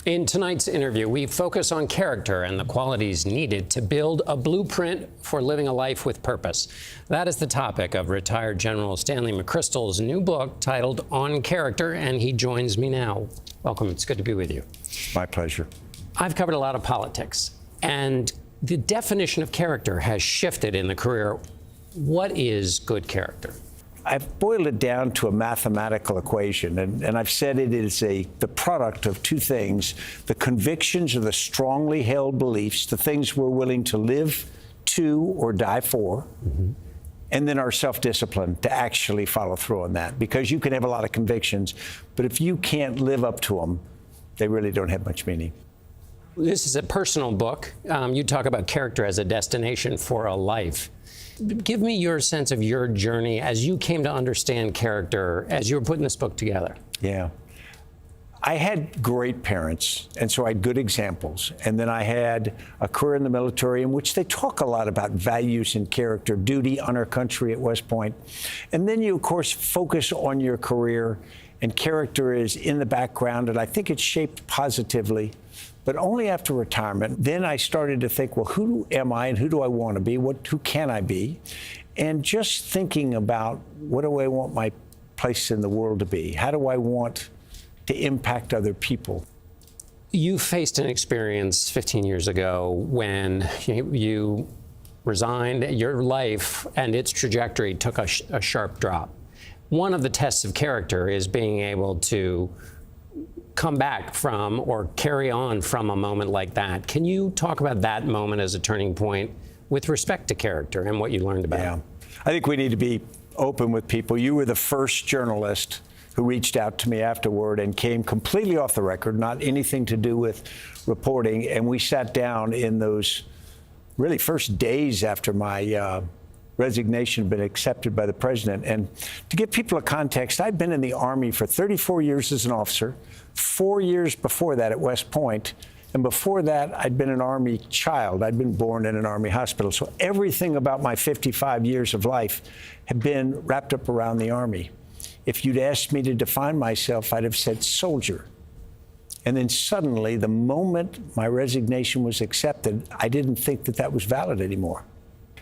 In tonight's interview, we focus on character and the qualities needed to build a blueprint for living a life with purpose. That is the topic of retired General Stanley McChrystal's new book titled On Character, and he joins me now. Welcome. It's good to be with you. My pleasure. I've covered a lot of politics, and the definition of character has shifted in the career. What is good character? I've boiled it down to a mathematical equation, and I've said it is the product of two things: the convictions or the strongly held beliefs, the things we're willing to live to or die for, and then our self-discipline to actually follow through on that. Because you can have a lot of convictions, but if you can't live up to them, they really don't have much meaning. This is a personal book. You talk about character as a destination for a life. Give me your sense of your journey as you came to understand character as you were putting this book together. Yeah. I had great parents, and so I had good examples. And then I had a career in the military in which they talk a lot about values and character, duty, honor country at West Point. And then you, of course, focus on your career, and character is in the background, and I think it's shaped positively. But only after retirement, then I started to think, well, who am I and who do I want to be? Who can I be? And just thinking about, what do I want my place in the world to be? How do I want to impact other people? You faced an experience 15 years ago when you resigned. Your life and its trajectory took a sharp drop. One of the tests of character is being able to come back from or carry on from a moment like that. Can you talk about that moment as a turning point with respect to character and what you learned about it? Yeah, I think we need to be open with people. You were the first journalist who reached out to me afterward and came completely off the record, not anything to do with reporting. And we sat down in those really first days after my resignation had been accepted by the president. And to give people a context, I'd been in the Army for 34 years as an officer, 4 years before that at West Point, and before that, I'd been an Army child. I'd been born in an Army hospital. So everything about my 55 years of life had been wrapped up around the Army. If you'd asked me to define myself, I'd have said soldier. And then suddenly, the moment my resignation was accepted, I didn't think that that was valid anymore.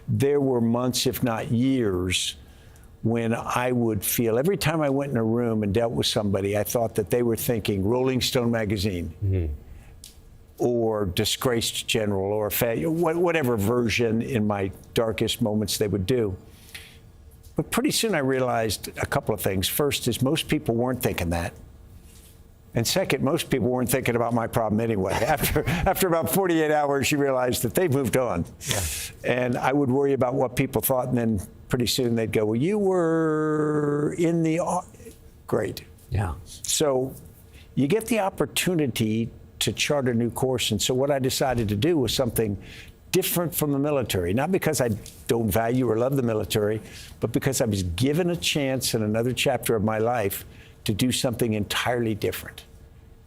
There were months, if not years, when I would feel, every time I went in a room and dealt with somebody, I thought that they were thinking Rolling Stone magazine, or disgraced general, or whatever version in my darkest moments they would do. But pretty soon I realized a couple of things. First is most people weren't thinking that. And second, most people weren't thinking about my problem anyway. After about 48 hours, you realize that they've moved on. Yeah. And I would worry about what people thought, and then pretty soon they'd go, well, you were in the... Great. Yeah. So you get the opportunity to chart a new course. And so what I decided to do was something different from the military, not because I don't value or love the military, but because I was given a chance in another chapter of my life to do something entirely different,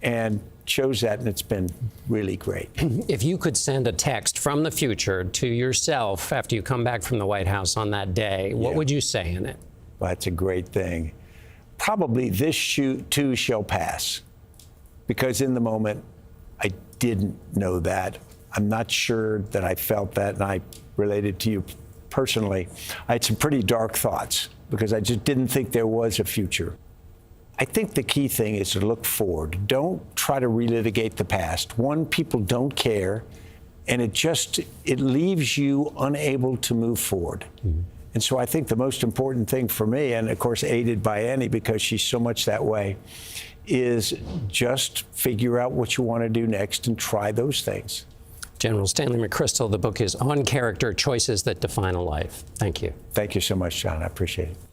and chose that, and it's been really great. If you could send a text from the future to yourself after you come back from the White House on that day, what would you say in it? Well, that's a great thing. Probably this too shall pass, because in the moment, I didn't know that. I'm not sure that I felt that, and I related to you personally. I had some pretty dark thoughts, because I just didn't think there was a future. I think the key thing is to look forward. Don't try to relitigate the past. One, people don't care, and it leaves you unable to move forward. And so I think the most important thing for me, and of course aided by Annie because she's so much that way, is just figure out what you want to do next and try those things. General Stanley McChrystal, the book is On Character, Choices That Define a Life. Thank you. Thank you so much, John. I appreciate it.